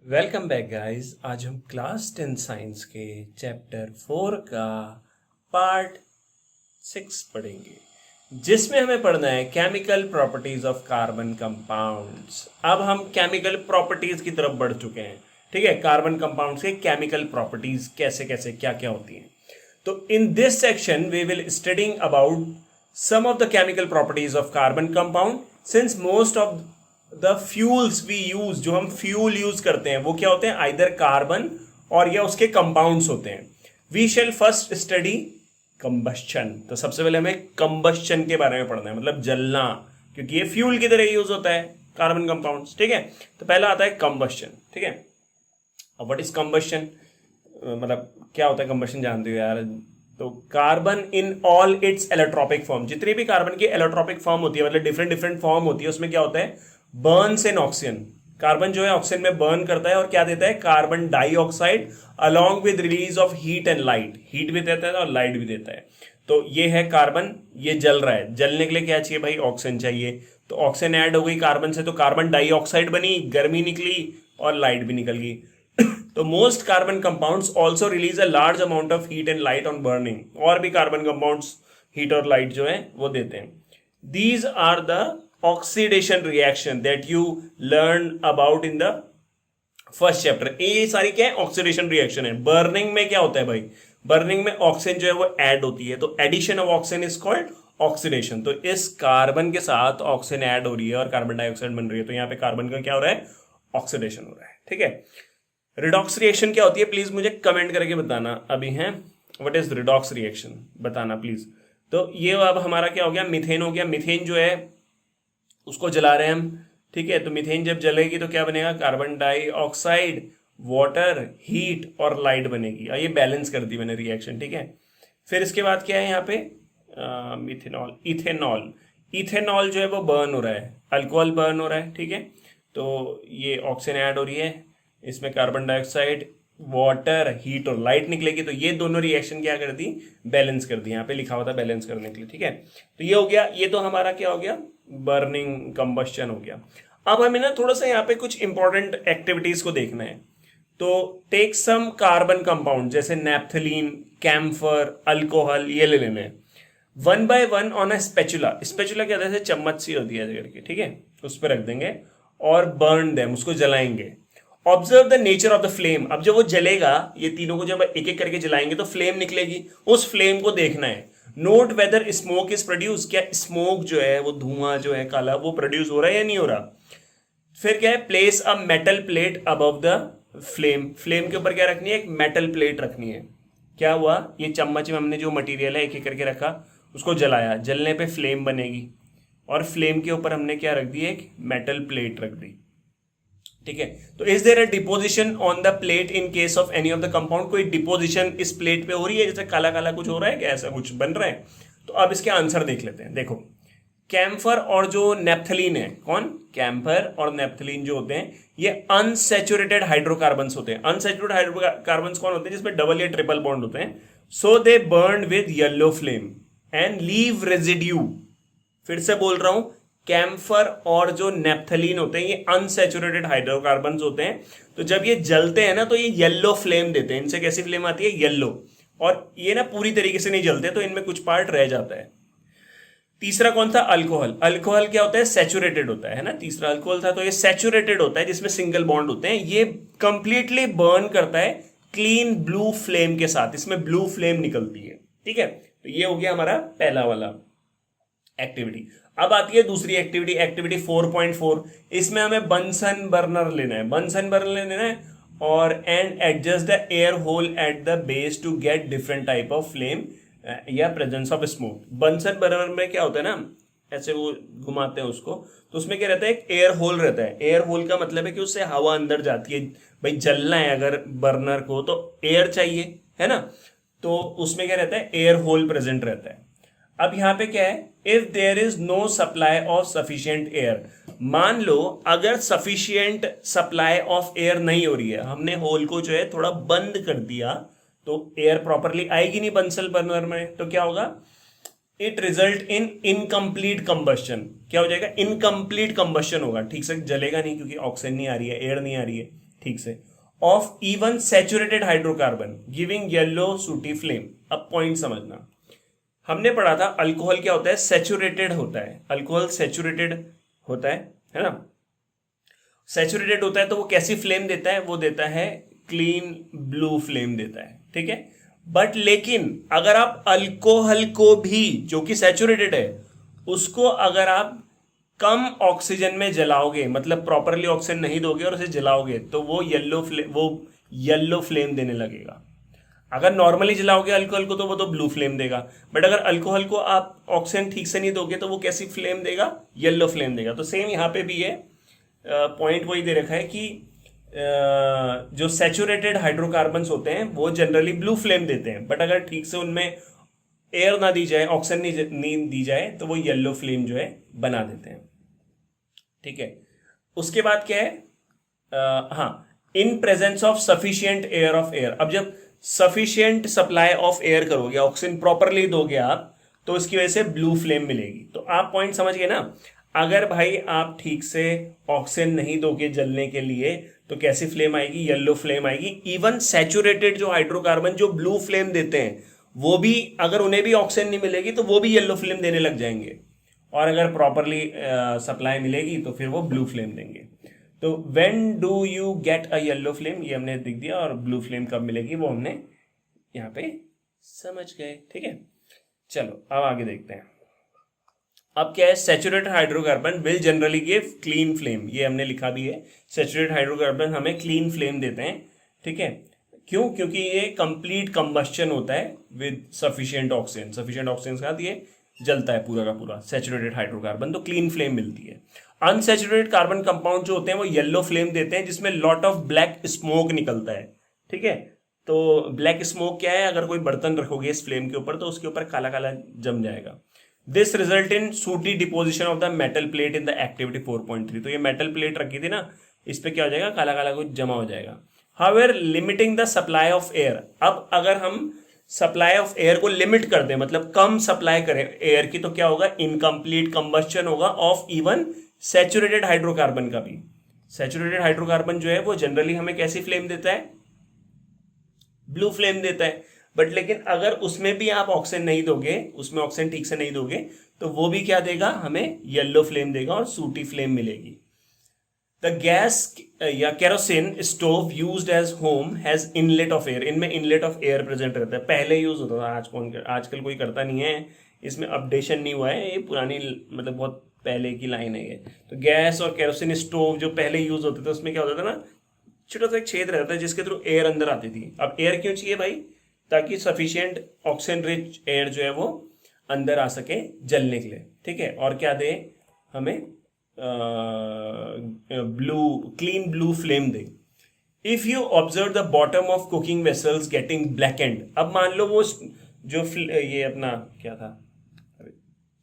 Welcome back guys. आज हम class 10 science के चैप्टर 4 का पार्ट 6 पढ़ेंगे, जिसमें हमें पढ़ना है chemical properties of carbon compounds. अब हम केमिकल प्रॉपर्टीज की तरफ बढ़ चुके हैं। ठीक है, कार्बन कंपाउंड्स के केमिकल प्रॉपर्टीज कैसे कैसे क्या क्या होती हैं। तो in this section we will studying about some of the chemical properties of carbon compound, since most of the fuels we use, जो हम फ्यूल यूज करते हैं वो क्या होते हैं, आइदर कार्बन और या उसके कंपाउंड्स होते हैं। We shall first study combustion. तो सबसे पहले हमें कंबस्शन के बारे में पढ़ना है, मतलब जलना, क्योंकि ये फ्यूल की तरह यूज होता है कार्बन कंपाउंड्स। ठीक है, तो पहला आता है कंबस्शन। ठीक है, अब व्हाट इज कंबस्शन, मतलब क्या होता है कंबस्शन, जानते हो यार। तो carbon in all it's allotropic form, जितनी भी कार्बन की एलोट्रॉपिक फॉर्म होती है, मतलब डिफरेंट डिफरेंट फॉर्म होती है, उसमें क्या होता है, बर्न्स इन ऑक्सीजन। कार्बन जो है ऑक्सीजन में बर्न करता है और क्या देता है, carbon dioxide, along with release of heat and light. Heat भी देता है और लाइट भी देता है। तो ये है कार्बन, ये जल रहा है। जलने के लिए क्या चाहिए भाई, ऑक्सीजन चाहिए। तो ऑक्सीजन ऐड हो गई कार्बन से, तो कार्बन डाइऑक्साइड बनी, गर्मी निकली और लाइट भी निकल गई। तो most carbon compounds also release a large amount of heat and light on burning. और भी कार्बन कंपाउंड्स हीट और लाइट जो है वो देते हैं। These are the oxidation reaction that you learn about in the first chapter. ये सारी क्या है, ऑक्सीडेशन रिएक्शन है। बर्निंग में क्या होता है भाई, बर्निंग में ऑक्सीजन जो है वो ऐड होती है, तो addition of oxygen is called oxidation. तो इस कार्बन के साथ ऑक्सीजन ऐड हो रही है और कार्बन डाइऑक्साइड बन रही है, तो यहां पे कार्बन का क्या हो रहा है, ऑक्सीडेशन हो रहा है। ठीक है, रिडॉक्स रिएक्शन क्या होती है, प्लीज मुझे कमेंट करके बताना अभी है। व्हाट इज रिडॉक्स रिएक्शन, बताना प्लीज। तो ये अब हमारा क्या हो गया, मीथेन हो गया। मीथेन जो है उसको जला रहे हैं हम। ठीक है, तो मीथेन जब जलेगी तो क्या बनेगा, कार्बन डाइऑक्साइड, वाटर, हीट और लाइट बनेगी। ये बैलेंस कर दी मैंने रिएक्शन। ठीक है, फिर इसके बाद क्या है यहाँ पे, मिथेनॉल, इथेनॉल। इथेनॉल जो है वो बर्न हो रहा है, अल्कोहल बर्न हो रहा है। ठीक है, तो ये ऑक्सीजन ऐड हो रही है, इसमें कार्बन डाइऑक्साइड, वाटर, हीट और लाइट निकलेगी। तो ये दोनों रिएक्शन क्या कर दी, बैलेंस कर दी। यहाँ पे लिखा हुआ था बैलेंस करने के लिए। ठीक है, तो ये हो गया, ये तो हमारा क्या हो गया, बर्निंग कंबस्शन हो गया। अब हमें ना थोड़ा सा यहाँ पे कुछ इंपॉर्टेंट एक्टिविटीज को देखना है। तो टेक सम कार्बन कंपाउंड जैसे नैप्थलीन, कैम्फर, अल्कोहल, ये ले लेने हैं one by one on a spatula. Spatula क्या होता है, चम्मच सी होती है ऐसे करके। ठीक है, उस पर रख देंगे और बर्न देम, उसको जलाएंगे। Observe the nature of the flame. अब जब वो जलेगा, ये तीनों को जब एक एक करके जलाएंगे तो फ्लेम निकलेगी, उस फ्लेम को देखना है। Note whether smoke is produce, क्या स्मोक जो है वो धुआं जो है काला वो प्रोड्यूस हो रहा है या नहीं हो रहा। फिर क्या है, place a metal plate above the flame. Flame के ऊपर क्या रखनी है, एक मेटल प्लेट रखनी है। क्या हुआ, ये चम्मच में हमने जो मटेरियल है एक एक करके रखा, उसको जलाया, जलने पे फ्लेम बनेगी और फ्लेम के ऊपर हमने क्या रख दी, एक मेटल प्लेट रख दी। ठीक है, तो is there a deposition on the plate in case of any of the compound. कोई डिपोजिशन इस प्लेट पे हो रही है, जैसे काला काला कुछ हो रहा है क्या, ऐसा कुछ बन रहा है। तो अब इसके आंसर देख लेते हैं। देखो, कैम्फर और जो नेप्थलीन है, कौन, कैम्फर और नेप्थलीन जो होते हैं ये अनसैचुरेटेड हाइड्रोकार्बन्स होते हैं। अनसैचुरेटेड हाइड्रोकार्बन्स कौन होते हैं, जिसमें डबल या ट्रिपल बॉन्ड होते हैं। So they burn with yellow flame and leave residue. फिर से बोल रहा हूं, कैम्फर और जो नेप्थलीन होते हैं ये अनसैचुरेटेड हाइड्रोकार्बन्स होते हैं। तो जब ये जलते हैं ना तो ये येलो फ्लेम देते हैं। इनसे कैसी फ्लेम आती है, येलो। और ये ना पूरी तरीके से नहीं जलते, तो इनमें कुछ पार्ट रह जाता है। तीसरा कौन था, अल्कोहल। अल्कोहल क्या होता है, सैचुरेटेड होता है ना। तीसरा अल्कोहल था, तो ये सैचुरेटेड होता है, जिसमें सिंगल बॉन्ड होते हैं। ये कंप्लीटली बर्न करता है क्लीन ब्लू फ्लेम के साथ, इसमें ब्लू फ्लेम निकलती है। ठीक है, तो ये हो गया हमारा पहला वाला एक्टिविटी। अब आती है दूसरी एक्टिविटी, एक्टिविटी 4.4। इसमें हमें बंसन बर्नर लेना है, बंसन बर्नर लेना है और and adjust the air hole at the base to get different type of flame या presence of smoke. Bunsen burner में क्या होता है ना, ऐसे वो घुमाते हैं उसको, तो उसमें क्या रहता है, एक एयर होल रहता है। एयर होल का मतलब है कि उससे हवा अंदर जाती है। भाई जलना है अगर बर्नर को तो एयर चाहिए, है ना। तो उसमें क्या रहता है, एयर होल प्रेजेंट रहता है। अब यहां पे क्या है, if there is no supply of sufficient air. मान लो अगर सफिशियंट सप्लाई ऑफ एयर नहीं हो रही है, हमने होल को जो है थोड़ा बंद कर दिया, तो एयर प्रॉपरली आएगी नहीं बंसल बर्नर में, तो क्या होगा, it result in incomplete combustion. क्या हो जाएगा, इनकम्प्लीट कंबस्शन होगा, ठीक से जलेगा नहीं क्योंकि ऑक्सीजन नहीं आ रही है, एयर नहीं आ रही है। ठीक से, of even saturated hydrocarbon giving yellow सूटी फ्लेम। अब पॉइंट समझना, हमने पढ़ा था अल्कोहल क्या होता है, सैचुरेटेड होता है, अल्कोहल सैचुरेटेड होता है ना, सैचुरेटेड होता है तो वो कैसी फ्लेम देता है, वो देता है क्लीन ब्लू फ्लेम देता है, ठीक है। बट लेकिन अगर आप अल्कोहल को भी जो कि सैचुरेटेड है उसको अगर आप कम ऑक्सीजन में जलाओगे, मतलब प्रॉपरली ऑक्सीजन नहीं दोगे और उसे जलाओगे, तो वो येलो फ्लेम देने लगेगा। अगर नॉर्मली जलाओगे अल्कोहल को तो वो तो ब्लू फ्लेम देगा, बट अगर अल्कोहल को आप ऑक्सीजन ठीक से नहीं दोगे तो वो कैसी फ्लेम देगा, येलो फ्लेम देगा। तो सेम यहाँ पे भी है, पॉइंट वही दे रखा है कि जो सैचुरेटेड हाइड्रोकार्बन्स होते हैं वो जनरली ब्लू फ्लेम देते हैं, बट अगर ठीक से उनमें एयर ना दी जाए, ऑक्सीजन नहीं दी जाए, तो वो येलो फ्लेम जो है बना देते हैं, ठीक है। उसके बाद क्या है, हाँ, in presence of sufficient air of air. अब जब सफिशियंट सप्लाई ऑफ एयर करोगे, ऑक्सीजन प्रॉपरली दोगे आप, तो उसकी वजह से ब्लू फ्लेम मिलेगी। तो आप पॉइंट समझ गए ना, अगर भाई आप ठीक से ऑक्सीजन नहीं दोगे जलने के लिए तो कैसी फ्लेम आएगी, येलो फ्लेम आएगी। इवन सैचुरेटेड जो हाइड्रोकार्बन जो ब्लू फ्लेम देते हैं वो भी, अगर उन्हें भी ऑक्सीजन नहीं मिलेगी तो वो भी येलो फ्लेम देने लग जाएंगे, और अगर प्रॉपरली सप्लाई मिलेगी तो फिर वो ब्लू फ्लेम देंगे। तो when do you get a yellow flame, ये हमने दिख दिया, और ब्लू फ्लेम कब मिलेगी वो हमने यहाँ पे समझ गए, ठीक है। चलो अब आगे देखते हैं। अब क्या है, saturated hydrocarbon will generally give clean flame, ये हमने लिखा भी है, सैचुरेटेड हाइड्रोकार्बन हमें क्लीन फ्लेम देते हैं, ठीक है। क्यों, क्योंकि ये कंप्लीट कंबस्शन होता है with sufficient oxygen, sufficient oxygen के साथ ये जलता है पूरा का पूरा सैचुरेटेड हाइड्रोकार्बन, तो क्लीन फ्लेम मिलती है। अनसैचुरेटेड कार्बन कंपाउंड जो होते हैं वो येलो फ्लेम देते हैं, जिसमें लॉट ऑफ ब्लैक स्मोक निकलता है, ठीक है। तो ब्लैक स्मोक क्या है, अगर कोई बर्तन रखोगे इस फ्लेम के ऊपर तो उसके ऊपर काला काला जम जाएगा। दिस रिजल्ट इन सूटी deposition of the metal plate in the activity 4.3। तो ये मेटल प्लेट रखी थी ना, इस पे क्या हो जाएगा, काला काला कुछ जमा हो जाएगा। However limiting the supply of air, अब अगर हम सप्लाई ऑफ एयर को लिमिट कर दें, मतलब कम सप्लाई करें एयर की, तो क्या होगा, इनकम्प्लीट कंबस्शन होगा ऑफ इवन सैचुरेटेड हाइड्रोकार्बन का भी। सैचुरेटेड हाइड्रोकार्बन जो है वो जनरली हमें कैसी फ्लेम देता है, ब्लू फ्लेम देता है। बट लेकिन अगर उसमें भी आप ऑक्सीजन नहीं दोगे, उसमें ऑक्सीजन ठीक से नहीं दोगे, तो वो भी क्या देगा, हमें येलो फ्लेम देगा और सूटी फ्लेम मिलेगी। द गैस या kerosene stove used age home has inlet of air, इनमें इनलेट ऑफ एयर प्रेजेंट रहता है। पहले यूज होता था, आजकल कोई करता नहीं है, इसमें अपडेशन नहीं हुआ है, ये पुरानी मतलब बहुत पहले की लाइन है ये। तो गैस और केरोसिन स्टोव जो पहले यूज होते थे उसमें क्या होता था ना, छोटा सा एक छेद रहता है जिसके थ्रू एयर अंदर आती थी। अब एयर क्यों चाहिए भाई, ताकि सफिशिएंट ऑक्सीजन रिच एयर जो है वो अंदर आ सके जलने के लिए, ठीक है। और क्या दे हमें, clean blue flame they. If you observe the bottom of cooking vessels getting black and, अब मान लो वो जो ये अपना क्या था,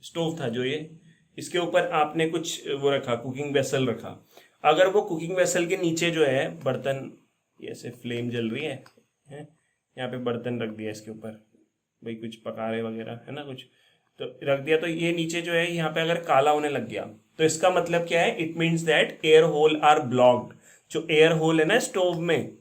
स्टोव था जो ये, इसके ऊपर आपने कुछ वो रखा, कुकिंग वेसल रखा, अगर वो कुकिंग वेसल के नीचे जो है बर्तन, ये ऐसे फ्लेम जल रही है, यहाँ पे बर्तन रख दिया इसके ऊपर, भाई कुछ पका रहे वगैरह है ना कुछ, तो रख दिया, तो ये नीचे जो है यहाँ पे अगर काला होने लग गया तो इसका मतलब क्या है, it means that air hole are blocked. जो एयर होल है ना स्टोव में,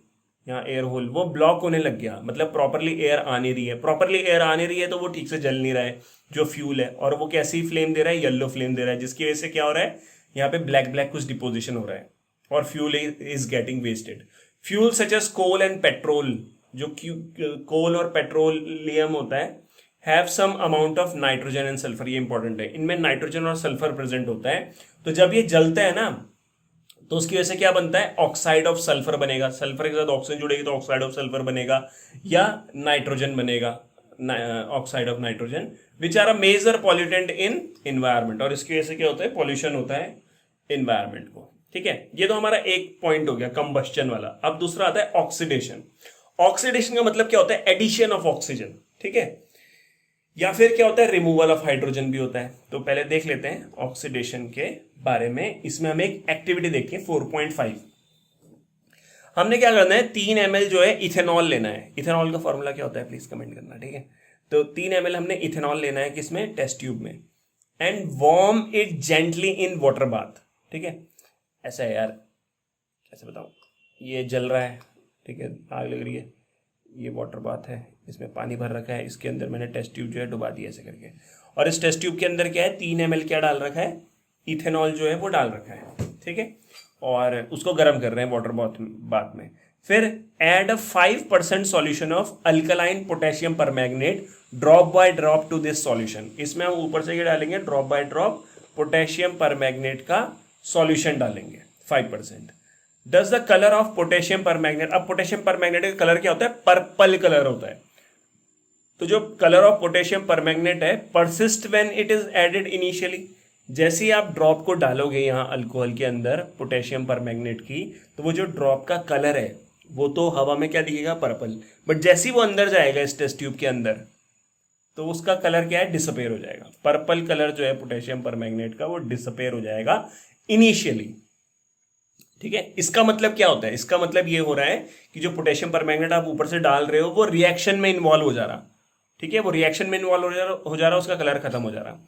यहाँ एयर होल वो ब्लॉक होने लग गया, मतलब प्रॉपरली एयर आ नहीं रही है, प्रॉपरली एयर आ नहीं रही है तो वो ठीक से जल नहीं रहा है जो फ्यूल है, और वो कैसी फ्लेम दे रहा है, येलो फ्लेम दे रहा है, जिसकी वजह से क्या हो रहा है, यहाँ पे ब्लैक ब्लैक कुछ डिपोजिशन हो रहा है और fuel is getting wasted. Fuel such as coal and petrol, जो कोल और पेट्रोलियम होता है, have some amount of nitrogen and sulphur, ये इंपॉर्टेंट है, इनमें नाइट्रोजन और सल्फर प्रेजेंट होता है। तो जब ये जलता है ना तो उसकी वजह से क्या बनता है, ऑक्साइड ऑफ सल्फर बनेगा, सल्फर के साथ ऑक्सीजन जुड़ेगी तो ऑक्साइड ऑफ सल्फर बनेगा, या नाइट्रोजन बनेगा, oxide of nitrogen, which are a major pollutant in environment, और इसकी वजह से क्या होता है, पॉल्यूशन होता है इन्वायरमेंट को, ठीक है। ये तो हमारा एक पॉइंट हो गया कंबस्शन वाला। अब दूसरा आता है ऑक्सीडेशन। ऑक्सीडेशन का मतलब क्या होता है, एडिशन ऑफ ऑक्सीजन, ठीक है, या फिर क्या होता है, रिमूवल ऑफ हाइड्रोजन भी होता है। तो पहले देख लेते हैं ऑक्सीडेशन के बारे में। इसमें हमें एक एक्टिविटी देखिए 4.5। हमने क्या करना है, 3 ml जो है इथेनॉल लेना है। इथेनॉल का फॉर्मूला क्या होता है प्लीज कमेंट करना, ठीक है। तो 3 ml हमने इथेनॉल लेना है, किसमें, टेस्ट ट्यूब में, and warm it gently in water bath, ठीक है। ऐसा है यार, कैसे बताऊं, ये जल रहा है, ठीक है, आग लग रही है, ये वाटर बाथ है, इसमें पानी भर रखा है, इसके अंदर मैंने टेस्ट ट्यूब जो है डुबा दिया ऐसे करके, और इस टेस्ट ट्यूब के अंदर क्या है, 3 ml क्या डाल रखा है, इथेनॉल जो है वो डाल रखा है, ठीक है, और उसको गर्म कर रहे हैं वाटर बाथ में। फिर add a 5% solution of alkaline potassium permanganate drop by drop to this solution. इसमें हम ऊपर से क्या डालेंगे, drop by drop potassium permanganate का सॉल्यूशन डालेंगे 5%। Does the colour of potassium permanganate, अब पोटेशियम परमैंगनेट का कलर क्या होता है, पर्पल कलर होता है। तो जो कलर ऑफ पोटेशियम परमैंगनेट है, persist when it is added initially, जैसे ही आप ड्रॉप को डालोगे यहाँ अल्कोहल के अंदर पोटेशियम परमैंगनेट की, तो वो जो ड्रॉप का कलर है वो तो हवा में क्या दिखेगा, पर्पल, बट जैसे ही वो अंदर जाएगा इस टेस्ट ट्यूब के अंदर, तो उसका कलर क्या है, डिसअपेयर हो जाएगा। पर्पल कलर जो है पोटेशियम परमैंगनेट का वो डिसअपेयर हो जाएगा इनिशियली, ठीक है। इसका मतलब क्या होता है, इसका मतलब ये हो रहा है कि जो पोटेशियम परमैंगनेट आप ऊपर से डाल रहे हो वो रिएक्शन में इन्वॉल्व हो जा रहा, ठीक है, वो रिएक्शन में इन्वॉल्व हो जा रहा, उसका कलर खत्म हो जा रहा।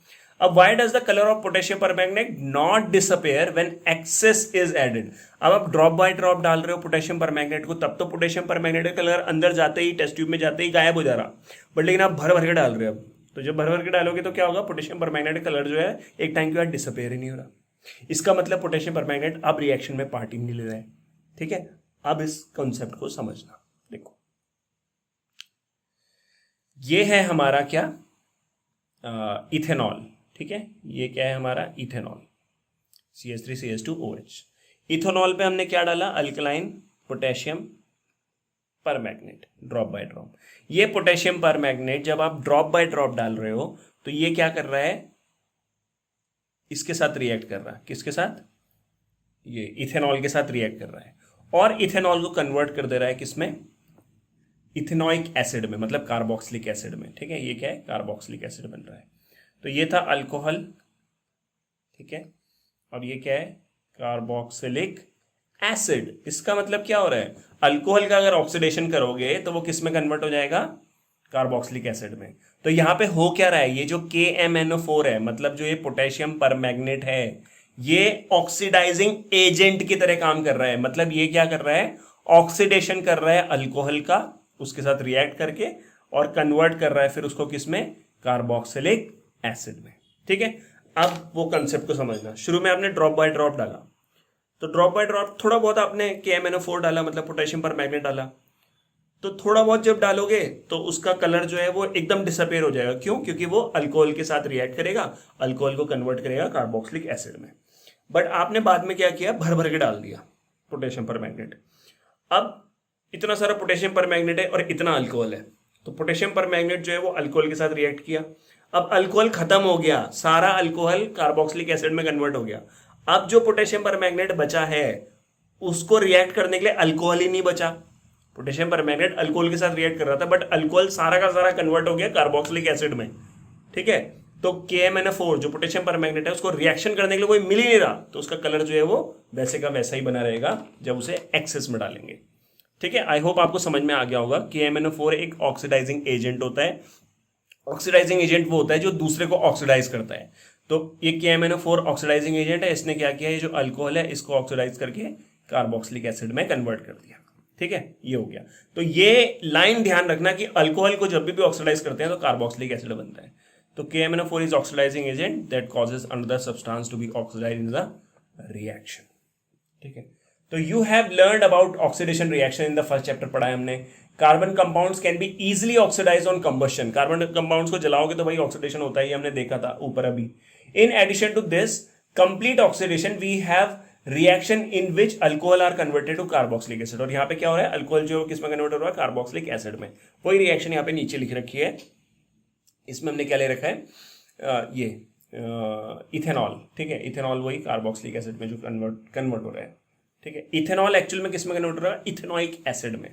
अब why does the colour of potassium permanganate not disappear when excess is added. अब आप ड्रॉप बाय ड्रॉप डाल रहे हो पोटेशियम परमैंगनेट को, तब तो पोटेशियम परमैंगनेट का कलर अंदर जाते ही टेस्ट ट्यूब में जाते ही गायब हो जा रहा, बट लेकिन आप भर भर के डाल रहे हो। अब तो जब भर भर के डालोगे तो क्या होगा, पोटेशियम परमैंगनेट का कलर जो है एक टाइम के बाद डिसअपेयर ही नहीं हो रहा। इसका मतलब पोटेशियम परमैंगनेट अब रिएक्शन में पार्ट ही नहीं ले रहा है, ठीक है। अब इस कॉन्सेप्ट को समझना, देखो ये है हमारा क्या, इथेनॉल, ठीक है, ये क्या है हमारा इथेनॉल, CH3CH2OH। इथेनॉल पे हमने क्या डाला, alkaline potassium permanganate drop by drop. ये पोटेशियम परमैंगनेट जब आप ड्रॉप बाय ड्रॉप डाल रहे हो तो ये क्या कर रहा है, इसके साथ रिएक्ट कर रहा है, किसके साथ, ये इथेनॉल के साथ रिएक्ट कर रहा है, और इथेनॉल को कन्वर्ट कर दे रहा है किसमें, इथेनॉइक एसिड में, मतलब कार्बोक्सिलिक एसिड में, ठीक है। ये क्या है, कार्बोक्सिलिक एसिड बन रहा है। तो ये था अल्कोहल, ठीक है, और ये क्या है, कार्बोक्सिलिक एसिड। इसका मतलब क्या हो रहा है, अल्कोहल का अगर ऑक्सीडेशन करोगे तो वो किस में कन्वर्ट हो जाएगा, कार्बोक्सिलिक एसिड में। तो यहां पे हो क्या रहा है, ये जो KMnO4 है, मतलब जो ये पोटेशियम परमैंगनेट है, ये ऑक्सीडाइजिंग एजेंट की तरह काम कर रहा है। मतलब ये क्या कर रहा है, ऑक्सीडेशन कर रहा है अल्कोहल का, उसके साथ रिएक्ट करके, और कन्वर्ट कर रहा है फिर उसको किसमें, कार्बोक्सिलिक एसिड में, ठीक है। अब वो कंसेप्ट को समझना, शुरू में आपने ड्रॉप बाय ड्रॉप डाला, तो ड्रॉप बाय ड्रॉप थोड़ा बहुत आपने KMnO4 डाला, मतलब पोटेशियम परमैंगनेट डाला, तो थोड़ा बहुत जब डालोगे तो उसका कलर जो है वो एकदम डिसअपेयर हो जाएगा। क्यों, क्योंकि वो अल्कोहल के साथ रिएक्ट करेगा, अल्कोहल को कन्वर्ट करेगा कार्बोक्सिलिक एसिड में। बट आपने बाद में क्या किया, भर भर के डाल दिया पोटेशियम परमैंगनेट। अब इतना सारा पोटेशियम परमैंगनेट है और इतना अल्कोहल है, तो पोटेशियम परमैंगनेट जो है वो अल्कोहल के साथ रिएक्ट किया। अब अल्कोहल खत्म हो गया, सारा अल्कोहल कार्बोक्सिलिक एसिड में कन्वर्ट हो गया। अब जो पोटेशियम परमैंगनेट बचा है उसको रिएक्ट करने के लिए अल्कोहल ही नहीं बचा। पोटेशियम परमैंगनेट अल्कोहल के साथ रिएक्ट कर रहा था, बट अल्कोहल सारा का सारा कन्वर्ट हो गया कार्बोक्सिलिक एसिड में, ठीक है। तो KMnO4 जो पोटेशियम परमैंगनेट है उसको रिएक्शन करने के लिए कोई मिल ही नहीं रहा, तो उसका कलर जो है वो वैसे का वैसा ही बना रहेगा जब उसे एक्सेस में डालेंगे, ठीक है। आई होप आपको समझ में आ गया होगा। KMnO4 एक ऑक्सीडाइजिंग एजेंट होता है। ऑक्सीडाइजिंग एजेंट वो होता है जो दूसरे को ऑक्सीडाइज करता है। तो ये KMnO4 ऑक्सीडाइजिंग एजेंट है, इसने क्या किया, ये जो अल्कोहल है इसको ऑक्सीडाइज करके कार्बोक्सिलिक एसिड में कन्वर्ट कर दिया, ठीक है, ये हो गया। तो ये लाइन ध्यान रखना कि अल्कोहल को जब भी ऑक्सीडाइज करते हैं तो कार्बोक्सिलिक एसिड बनता है। तो KMnO4 is oxidising agent that causes another substance to be oxidised in the reaction, ठीक है। तो you have learned about oxidation reaction in the first chapter, पढ़ा है हमने। Carbon compounds can be easily oxidise on combustion, carbon compounds को जलाओगे तो भाई ऑक्सीडेशन होता है, ये हमने देखा था ऊपर अभी। In addition to this complete oxidation we have reaction in which alcohol are converted to carboxylic acid. और यहाँ पे क्या हो रहा है, अल्कोहल जो किस में कन्वर्ट हो रहा है, कार्बोक्सिलिक एसिड में। वही रिएक्शन यहाँ पे नीचे लिख रखी है, इसमें हमने क्या ले रखा है, ये इथेनॉल, ठीक है। इथेनॉल वही कार्बोक्सिलिक एसिड में जो कन्वर्ट हो रहा है, ठीक है। इथेनॉल एक्चुअल में किस में कन्वर्ट हो रहा है, इथेनॉइक एसिड में।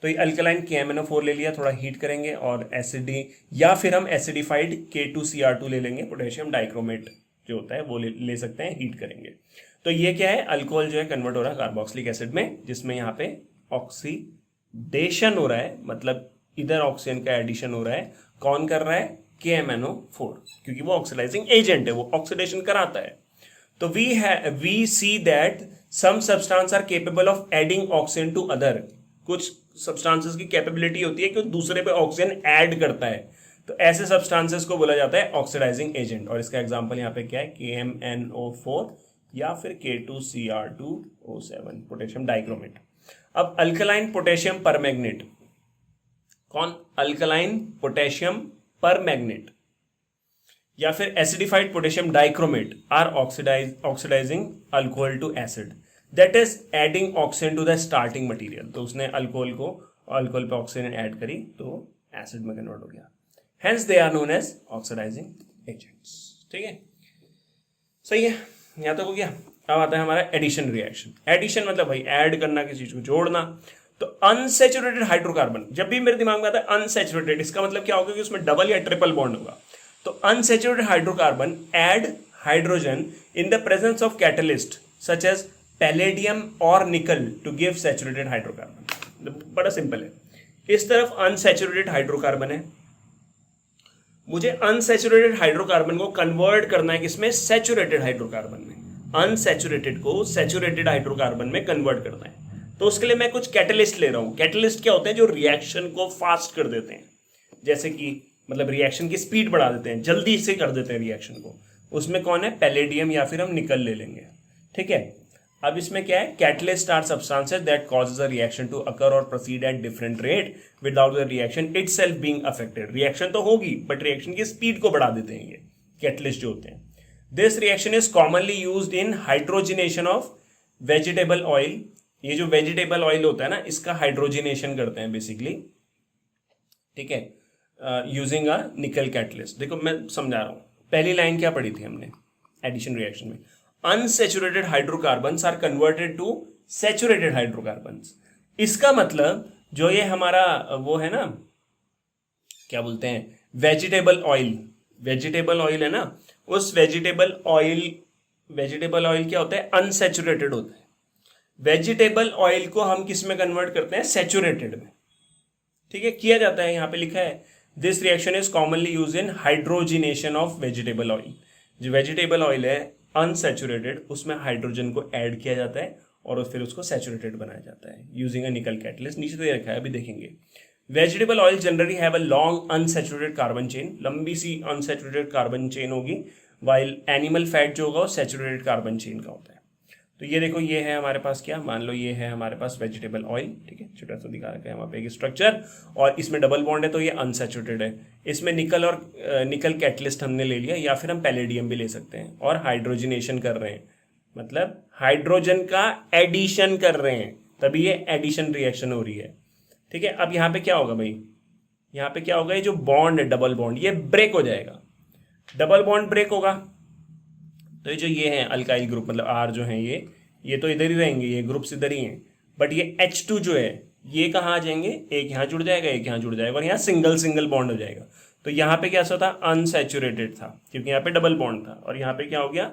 तो ये अल्कलाइन KMnO4 ले लिया, थोड़ा हीट करेंगे और एसिडी, या फिर हम एसिडिफाइड K2Cr2 ले लेंगे, पोटेशियम डाइक्रोमेट जो होता है वो ले सकते हैं, हीट करेंगे। तो ये क्या है, अल्कोहल जो है कन्वर्ट हो रहा है कार्बोक्सिलिक एसिड में, जिसमें यहाँ पे ऑक्सीडेशन हो रहा है, मतलब इधर ऑक्सीजन का एडिशन हो रहा है। कौन कर रहा है, KMnO4, क्योंकि वो ऑक्सीडाइजिंग एजेंट है, वो ऑक्सीडेशन कराता है। तो we see that some substance are capable of adding oxygen to other, कुछ सब्सटेंसेस की कैपेबिलिटी होती है कि दूसरे पे ऑक्सीजन ऐड करता है, तो ऐसे सब्सटेंसेस को बोला जाता है ऑक्सीडाइजिंग एजेंट। और इसका एग्जांपल यहाँ पे क्या है, KMnO4 या फिर K2Cr2O7 पोटेशियम डाइक्रोमेट। अब अल्कलाइन पोटेशियम परमैंगनेट, कौन, अल्कलाइन पोटेशियम परमैंगनेट या फिर acidified potassium dichromate are oxidising alcohol to acid, that is adding oxygen to the starting material. तो उसने अल्कोहल पे ऑक्सीजन ऐड करी तो एसिड में कन्वर्ट हो गया, hence they are known as oxidising agents. ठीक है, सही है, यहां तक हो गया। अब आता है हमारा एडिशन रिएक्शन। एडिशन मतलब भाई ऐड करना, किसी चीज को जोड़ना। तो अनसैचुरेटेड हाइड्रोकार्बन, जब भी मेरे दिमाग में आता है अनसैचुरेटेड, इसका मतलब क्या होगा कि उसमें डबल या ट्रिपल बॉन्ड होगा। तो unsaturated hydrocarbon add hydrogen in the presence of catalyst such as palladium और nickel to give saturated hydrocarbon. बड़ा सिंपल है, इस तरफ अनसैचुरेटेड हाइड्रोकार्बन है, मुझे अनसैचुरेटेड हाइड्रोकार्बन को कन्वर्ट करना है किसमें, सैचुरेटेड हाइड्रोकार्बन में। अनसैचुरेटेड को सैचुरेटेड हाइड्रोकार्बन में कन्वर्ट करना है, तो उसके लिए मैं कुछ कैटलिस्ट ले रहा हूं। कैटलिस्ट क्या होते हैं, जो रिएक्शन को फास्ट कर देते हैं, जैसे कि मतलब रिएक्शन की स्पीड बढ़ा देते हैं, जल्दी से कर देते हैं रिएक्शन को। उसमें कौन है, पैलेडियम या फिर हम निकल ले लेंगे। ठीक है, अब इसमें क्या है, catalyst are substances that causes a reaction to occur or proceed at different rate without the reaction itself being affected. Reaction तो होगी बट रिएक्शन की स्पीड को बढ़ा देते हैं ये कैटलिस्ट जो होते हैं। This reaction is commonly used in hydrogenation of vegetable oil. ये जो वेजिटेबल ऑयल होता है ना, इसका हाइड्रोजिनेशन करते हैं बेसिकली। ठीक है, यूजिंग अ निकल कैटलिस्ट। देखो मैं समझा रहा हूं, पहली लाइन क्या पढ़ी थी हमने एडिशन रिएक्शन में, unsaturated hydrocarbons are converted to saturated hydrocarbons. इसका मतलब जो ये हमारा वो है ना, क्या बोलते हैं, वेजिटेबल ऑयल, वेजिटेबल ऑयल है ना, उस वेजिटेबल ऑयल क्या होता है, अनसैचुरेटेड होता है। वेजिटेबल ऑयल को हम किस में कन्वर्ट करते हैं, सैचुरेटेड में। ठीक है, किया जाता है, यहां पे लिखा है this reaction is commonly use in hydrogenation of vegetable oil. जो वेजिटेबल ऑयल है अनसैचुरेटेड, उसमें हाइड्रोजन को ऐड किया जाता है और फिर उसको सैचुरेटेड बनाया जाता है यूजिंग अ निकल कैटलिस्ट। नीचे दे रखा है, अभी देखेंगे। Vegetable oil generally have a long unsaturated carbon chain, लंबी सी अनसैचुरेटेड कार्बन चेन होगी, वाइल एनिमल फैट जो होगा वो सैचुरेटेड कार्बन चेन का होता है। तो ये देखो, ये है हमारे पास क्या, मान लो ये है हमारे पास वेजिटेबल ऑयल। ठीक है, छोटा सा दिखा रखा है वहाँ पे एक स्ट्रक्चर, और इसमें डबल बॉन्ड है तो ये अनसैचुरेटेड है। इसमें निकल और निकल कैटलिस्ट हमने ले लिया, या फिर हम पैलेडियम भी ले सकते हैं, और हाइड्रोजनेशन कर रहे हैं, मतलब हाइड्रोजन का एडिशन कर रहे हैं, तभी ये एडिशन रिएक्शन हो रही है। ठीक है, अब यहाँ पे क्या होगा भाई, यहाँ पे क्या होगा, ये जो बॉन्ड है डबल बॉन्ड, ये ब्रेक हो जाएगा। डबल बॉन्ड ब्रेक होगा तो ये जो ये है अल्काइल ग्रुप, मतलब आर जो है ये तो इधर ही रहेंगे, ये ग्रुप्स इधर ही हैं, बट ये H2 जो है ये कहाँ आ जाएंगे, एक यहाँ जुड़ जाएगा, एक यहाँ जुड़ जाएगा, और यहाँ सिंगल सिंगल बॉन्ड हो जाएगा। तो यहाँ पे क्या था, अनसैचुरेटेड था क्योंकि यहाँ पे डबल बॉन्ड था, और यहाँ पे क्या हो गया,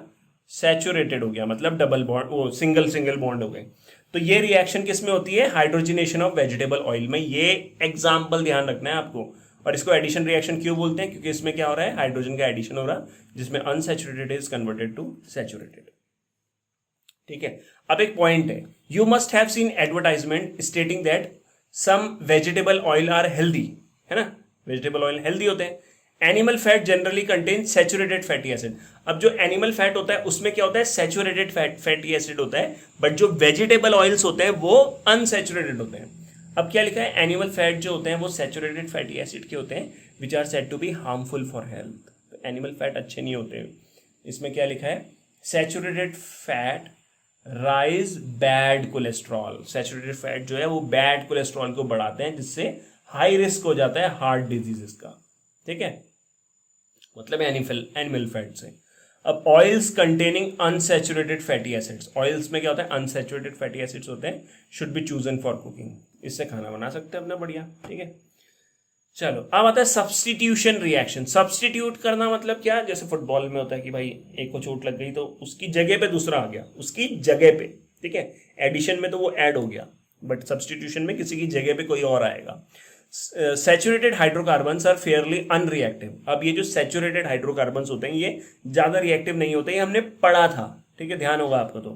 सैचुरेटेड हो गया, मतलब डबल बॉन्ड, वो सिंगल सिंगल बॉन्ड हो गए। तो ये रिएक्शन किस में होती है, हाइड्रोजिनेशन ऑफ वेजिटेबल ऑयल में। ये एग्जाम्पल ध्यान रखना है आपको। और इसको एडिशन रिएक्शन क्यों बोलते हैं, क्योंकि इसमें क्या हो रहा है, हाइड्रोजन का एडिशन हो रहा है, जिसमें unsaturated is converted to saturated. ठीक है, अब एक पॉइंट है, you must have seen advertisement stating that some vegetable oil are healthy, है ना, वेजिटेबल ऑयल हेल्दी होते हैं। Animal fat generally contain saturated fatty acid. अब जो एनिमल फैट होता है उसमें क्या होता है, सैचुरेटेड फैटी एसिड होता है, बट जो वेजिटेबल ऑयल्स होते हैं वो अनसैचुरेटेड होते हैं। अब क्या लिखा है, एनिमल फैट जो होते हैं वो सैचुरेटेड फैटी एसिड के होते हैं, which are said to be harmful for health. तो एनिमल फैट अच्छे नहीं होते। इसमें क्या लिखा है, saturated fat rise bad cholesterol. Saturated fat जो है वो बैड कोलेस्ट्रॉल को बढ़ाते हैं, जिससे हाई रिस्क हो जाता है हार्ट डिजीजेस का। ठीक है, मतलब एनिमल फैट से। अब oils containing unsaturated fatty acids, oils में क्या होता है, अनसैचुरेटेड फैटी एसिड्स होते हैं, should be chosen for cooking. इससे खाना बना सकते हैं अपना बढ़िया। ठीक है, चलो अब आता है सब्सटीट्यूशन रिएक्शन। सब्सटीट्यूट करना मतलब क्या, जैसे फुटबॉल में होता है कि भाई एक को चोट लग गई तो उसकी जगह पे दूसरा आ गया, उसकी जगह पे। ठीक है, एडिशन में तो वो ऐड हो गया, बट सब्सटीट्यूशन में किसी की जगह पे कोई और आएगा। Saturated hydrocarbons are fairly unreactive. अब ये जो सैचुरेटेड हाइड्रोकार्बन्स होते हैं ये ज्यादा रिएक्टिव नहीं होते, ये हमने पढ़ा था। ठीक है, ध्यान होगा आपको। तो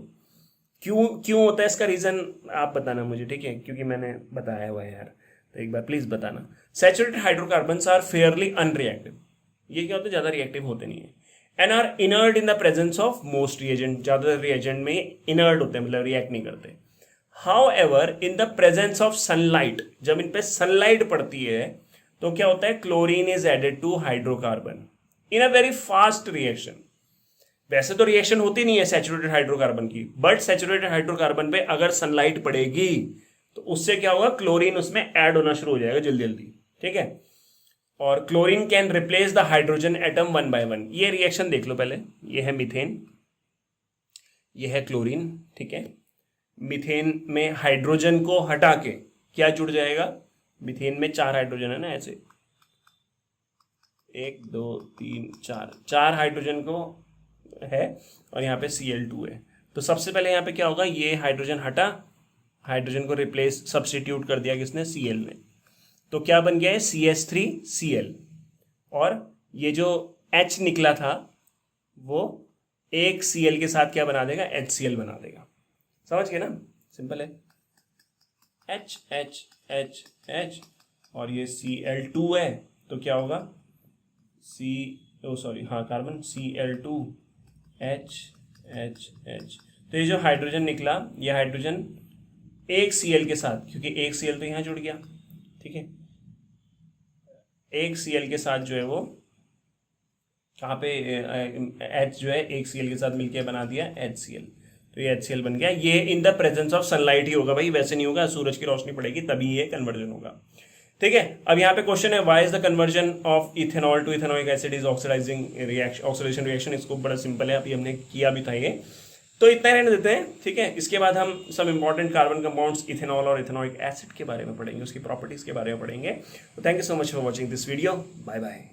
क्यों क्यों होता है इसका रीजन आप बताना मुझे, ठीक है, क्योंकि मैंने बताया हुआ है यार, तो एक बार प्लीज बताना। Saturated hydrocarbons are fairly unreactive, ये क्या होता है, ज्यादा रिएक्टिव होते नहीं है, and are inert in the presence of most reagent, ज्यादातर रिएजेंट में इनर्ट होते हैं, मतलब रिएक्ट नहीं करते। However in the presence of sunlight, जब इन पे सनलाइट पड़ती है तो क्या होता है, chlorine is added to hydrocarbon in a very fast reaction. वैसे तो रिएक्शन होती नहीं है सैचुरेटेड हाइड्रोकार्बन की, बट सैचुरेटेड हाइड्रोकार्बन पे अगर सनलाइट पड़ेगी तो उससे क्या होगा, क्लोरीन उसमें ऐड होना शुरू हो जाएगा जल्दी जल्दी, ठीक है। और chlorine can replace the hydrogen atom one by one. ये रिएक्शन देख लो पहले, ये है मीथेन, ये है क्लोरीन, ठीक है। मीथेन में हाइड्रोजन को हटा के क्या जुड़ जाएगा, मीथेन में 4 हाइड्रोजन है ना, ऐसे 1 2 3 4, 4 हाइड्रोजन को है और यहाँ पे Cl2 है। तो सबसे पहले यहाँ पे क्या होगा, ये हाइड्रोजन हटा, हाइड्रोजन को रिप्लेस सब्स्टिट्यूट कर दिया किसने, Cl ने, तो क्या बन गया है CH3Cl, और ये जो H निकला था वो एक Cl के साथ क्या बना देगा, HCl बना देगा। समझ गए ना, सिंपल है, H H H H और ये Cl2 है तो क्या होगा, carbon Cl2 H H H। तो ये जो हाइड्रोजन निकला, ये हाइड्रोजन एक Cl के साथ, क्योंकि एक Cl तो यहाँ जुड़ गया, ठीक है, एक Cl के साथ जो है वो कहाँ पे H जो है एक Cl के साथ मिलके बना दिया HCl, तो ये HCl बन गया। ये in the presence of sunlight ही होगा भाई, वैसे नहीं होगा, सूरज की रोशनी पड़ेगी तभी ये कन्वर्जन होगा, ठीक है। अब यहाँ पे क्वेश्चन है, why is the conversion of ethanol to ethanoic acid is oxidising reaction, oxidation reaction. इसको बड़ा सिंपल है, अभी हमने किया भी था ये, तो इतना रहने देते हैं, ठीक है। इसके बाद हम सब इंपॉर्टेंट कार्बन कंपाउंड्स इथेनॉल और इथेनॉइक एसिड के बारे में पढ़ेंगे, उसकी प्रॉपर्टीज के बारे में पढ़ेंगे। तो thank you so much for watching this video, bye bye.